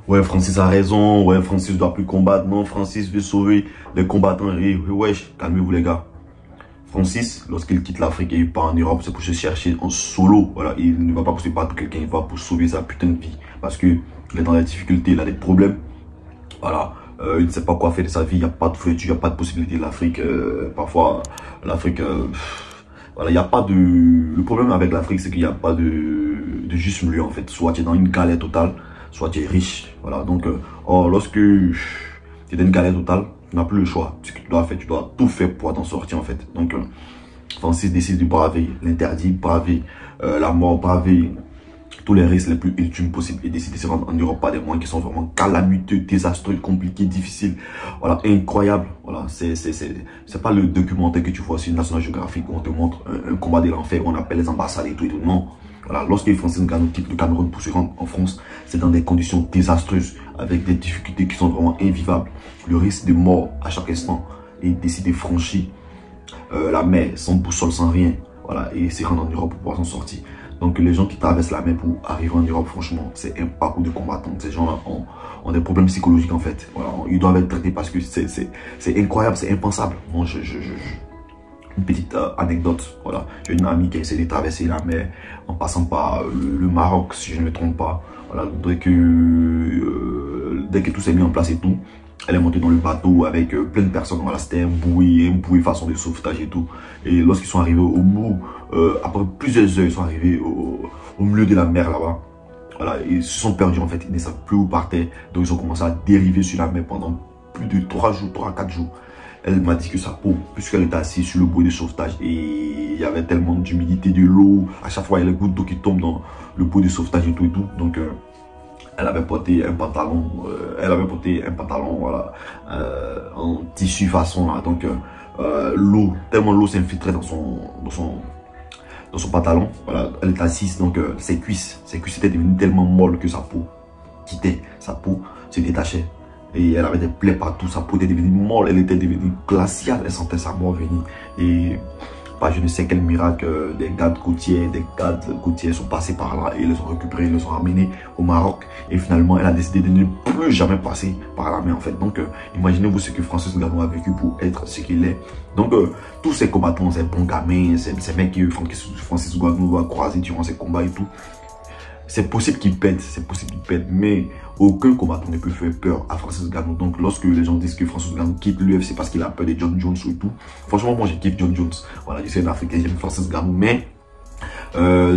Ouais, Francis a raison. Ouais, Francis doit plus combattre. Non, Francis veut sauver les combattants. Et wesh, calmez-vous les gars. Francis, lorsqu'il quitte l'Afrique et il part en Europe, c'est pour se chercher en solo. Voilà, il ne va pas pour se battre pour quelqu'un, il va pour sauver sa putain de vie. Parce que il est dans la difficulté, il a des problèmes. Voilà, il ne sait pas quoi faire de sa vie, il n'y a pas de futur, il n'y a pas de possibilité. L'Afrique, parfois, l'Afrique, voilà, il n'y a pas de... Le problème avec l'Afrique, c'est qu'il n'y a pas de juste milieu en fait. Soit tu es dans une galère totale, soit tu es riche. Voilà, donc, lorsque tu es dans une galère totale, tu n'as plus le choix. Ce que tu dois faire, tu dois tout faire pour t'en sortir en fait. Donc, Francis décide de braver l'interdit, braver la mort, braver tous les risques les plus ultimes possibles et décide de se rendre en Europe par des moyens qui sont vraiment calamiteux, désastreux, compliqués, difficiles. Voilà, incroyable. Voilà, c'est pas le documentaire que tu vois sur National Geographic où on te montre un combat de l'enfer, on appelle les ambassades et tout et tout. Non. Voilà, lorsque Francis Ngannou quitte le Cameroun pour se rendre en France, c'est dans des conditions désastreuses, avec des difficultés qui sont vraiment invivables. Le risque de mort à chaque instant. Et il décide de franchir la mer sans boussole, sans rien. Voilà, et se rendre en Europe pour pouvoir s'en sortir. Donc les gens qui traversent la mer pour arriver en Europe, franchement, c'est un parcours de combattant. Ces gens-là ont des problèmes psychologiques en fait. Voilà, ils doivent être traités parce que c'est incroyable, c'est impensable. Bon, une petite anecdote, voilà. J'ai une amie qui a essayé de traverser la mer en passant par le Maroc, si je ne me trompe pas. Voilà, dès que tout s'est mis en place et tout, elle est montée dans le bateau avec plein de personnes. Voilà, c'était un bouée façon de sauvetage et tout. Et lorsqu'ils sont arrivés au bout, après plusieurs heures, ils sont arrivés au milieu de la mer là-bas. Voilà, ils se sont perdus en fait, ils ne savent plus où partir. Donc ils ont commencé à dériver sur la mer pendant plus de 3 jours, 3 à 4 jours. Elle m'a dit que sa peau, puisqu'elle était assise sur le bouée de sauvetage et il y avait tellement d'humidité, de l'eau, à chaque fois il y a les gouttes d'eau qui tombent dans le bouée de sauvetage et tout. Donc elle avait porté un pantalon, voilà, en tissu façon là. Donc l'eau, tellement l'eau s'infiltrait dans son pantalon. Voilà, elle était assise, donc ses cuisses étaient devenues tellement molles que sa peau quittait, sa peau se détachait. Et elle avait des plaies partout, sa peau était devenue molle, elle était devenue glaciale, elle sentait sa mort venir. Et je ne sais quel miracle, des gardes côtiers sont passés par là et ils les ont récupérés, ils les ont ramenés au Maroc. Et finalement, elle a décidé de ne plus jamais passer par la mer en fait. Donc, imaginez-vous ce que Francis Ngannou a vécu pour être ce qu'il est. Donc, tous ces combattants, ces bons gamins, ces mecs que Francis Ngannou va croiser durant ses combats et tout, c'est possible qu'il pète, mais aucun combattant ne peut faire peur à Francis Ngannou. Donc lorsque les gens disent que Francis Ngannou quitte l'UFC parce qu'il a peur de John Jones et tout, franchement moi j'ai kiffé John Jones. Voilà, je suis un Africain, j'aime Francis Ngannou, mais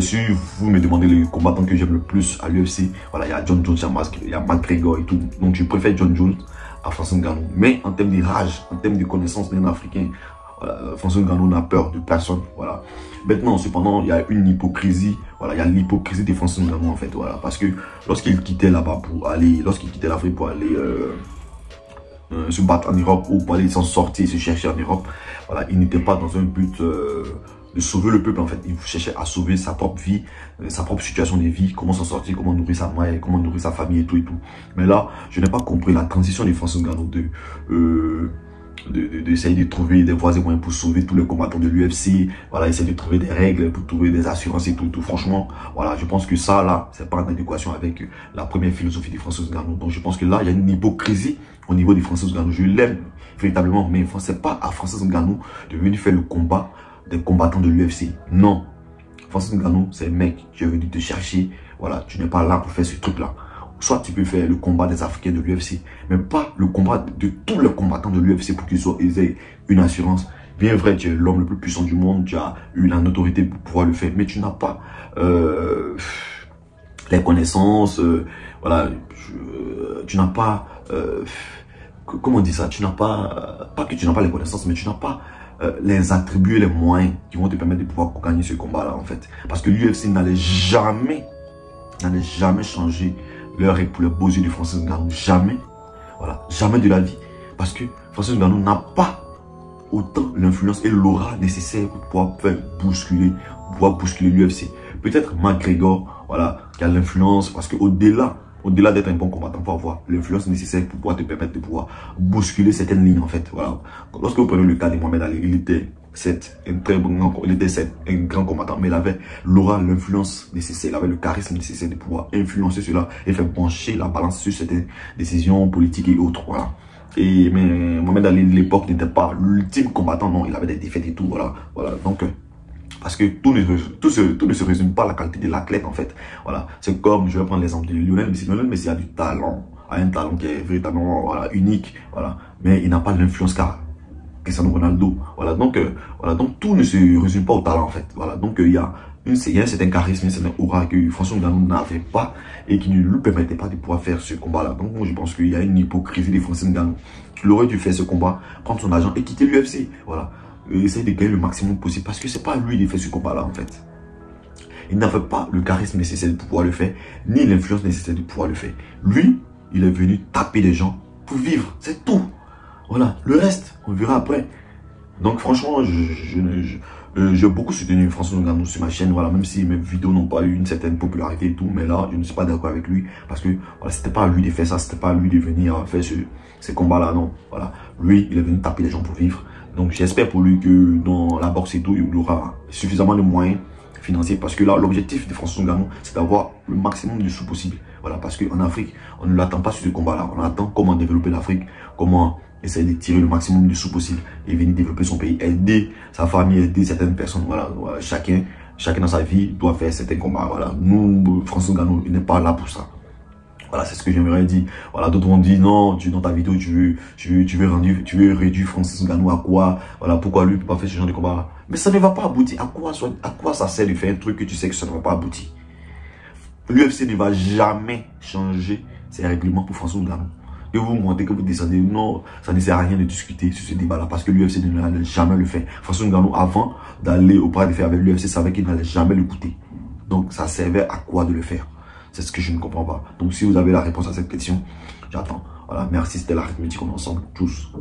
si vous me demandez les combattants que j'aime le plus à l'UFC, voilà, il y a John Jones, il y a McGregor et tout. Donc je préfère John Jones à Francis Ngannou. Mais en termes de rage, en termes de connaissance d'un Africain, Francis Ngannou n'a peur de personne. Voilà. Maintenant, cependant, il y a une hypocrisie. Voilà, il y a l'hypocrisie de Francis Ngannou en fait. Voilà, parce que lorsqu'il quittait là-bas pour aller, lorsqu'il quittait l'Afrique pour aller se battre en Europe ou pour aller s'en sortir, se chercher en Europe, voilà, il n'était pas dans un but de sauver le peuple en fait. Il cherchait à sauver sa propre vie, sa propre situation de vie, comment s'en sortir, comment nourrir sa mère, comment nourrir sa famille et tout et tout. Mais là, je n'ai pas compris la transition de Francis Ngannou d'essayer de trouver des voies et moyens pour sauver tous les combattants de l'UFC, voilà, essayer de trouver des règles, pour trouver des assurances et tout. Franchement, voilà, je pense que ça, là, c'est pas en adéquation avec la première philosophie de Francis Ngannou. Donc, je pense que là, il y a une hypocrisie au niveau de Francis Ngannou. Je l'aime véritablement, mais c'est pas à Francis Ngannou de venir faire le combat des combattants de l'UFC. Non. Francis Ngannou, c'est un mec qui est venu te chercher. Voilà, tu n'es pas là pour faire ce truc-là. Soit tu peux faire le combat des Africains de l'UFC, mais pas le combat de tous les combattants de l'UFC pour qu'ils aient une assurance. Bien vrai, tu es l'homme le plus puissant du monde, tu as eu la notoriété pour pouvoir le faire, mais tu n'as pas les connaissances, voilà, tu n'as pas, comment on dit ça, tu n'as pas que tu n'as pas les connaissances, mais tu n'as pas les attributs, les moyens qui vont te permettre de pouvoir gagner ce combat-là en fait. Parce que l'UFC n'allait jamais changer leur règle pour les beaux yeux de Francis Ngannou. Jamais. Voilà. Jamais de la vie. Parce que Francis Ngannou n'a pas autant l'influence et l'aura nécessaire pour pouvoir faire bousculer l'UFC. Peut-être McGregor, voilà, qui a l'influence, parce qu'au-delà d'être un bon combattant, il faut avoir l'influence nécessaire pour pouvoir te permettre de pouvoir bousculer certaines lignes en fait. Voilà. Lorsque vous prenez le cas de Mohamed Ali, il était un très bon, il était un grand combattant, mais il avait l'aura, l'influence nécessaire, il avait le charisme nécessaire de pouvoir influencer cela et faire pencher la balance sur certaines décisions politiques et autres, voilà. Mais Mohamed Ali, de l'époque, n'était pas l'ultime combattant, non, il avait des défaites et tout, voilà. Donc, parce que tout ne se résume pas à la qualité de l'athlète, en fait. Voilà. C'est comme, je vais prendre l'exemple de Lionel Messi. Lionel Messi a du talent, a un talent qui est véritablement, voilà, unique, voilà. Mais il n'a pas l'influence qu'a Cristiano Ronaldo. Voilà. Donc, tout ne se résume pas au talent, en fait. Voilà. Donc, il y a un certain charisme, un certain aura que François Ngannou n'avait pas et qui ne lui permettait pas de pouvoir faire ce combat-là. Donc, moi, je pense qu'il y a une hypocrisie des Français Ngannou. Il aurait dû faire ce combat, prendre son argent et quitter l'UFC. Voilà. Essayer de gagner le maximum possible parce que c'est pas lui qui fait ce combat-là, en fait. Il n'avait pas le charisme nécessaire de pouvoir le faire, ni l'influence nécessaire de pouvoir le faire. Lui, il est venu taper les gens pour vivre, c'est tout. Voilà, le reste, on verra après. Donc franchement, j'ai beaucoup soutenu François Ngannou sur ma chaîne, voilà, même si mes vidéos n'ont pas eu une certaine popularité et tout, mais là, je ne suis pas d'accord avec lui, parce que voilà, c'était pas à lui de faire ça, c'était pas à lui de venir faire ces combats-là, non. Voilà, lui, il est venu taper les gens pour vivre. Donc j'espère pour lui que dans la boxe et tout, il aura suffisamment de moyens financiers, parce que là, l'objectif de François Ngannou, c'est d'avoir le maximum de sous possible. Voilà, parce qu'en Afrique, on ne l'attend pas sur ce combat-là, on attend comment développer l'Afrique, comment essayer de tirer le maximum de sous possible et venir développer son pays, aider sa famille, aider certaines personnes. Voilà, chacun dans sa vie doit faire certains combats. Voilà, nous, François Ngannou, il n'est pas là pour ça. Voilà, c'est ce que j'aimerais dire. Voilà, d'autres ont dit non, dans ta vidéo, tu veux réduire Francis Ngannou à quoi? Voilà, pourquoi lui ne peut pas faire ce genre de combat? Mais ça ne va pas aboutir. À quoi ça sert de faire un truc que tu sais que ça ne va pas aboutir? L'UFC ne va jamais changer ses règlements pour François Ngannou. Et vous montez que vous descendez, non, ça ne sert à rien de discuter sur ce débat-là parce que l'UFC n'allait jamais le faire. François Ngannou, avant d'aller au bras de fer avec l'UFC, savait qu'il n'allait jamais le goûter. Donc, ça servait à quoi de le faire? C'est ce que je ne comprends pas. Donc, si vous avez la réponse à cette question, j'attends. Voilà, merci, c'était l'Arithmétique, on est ensemble, tous.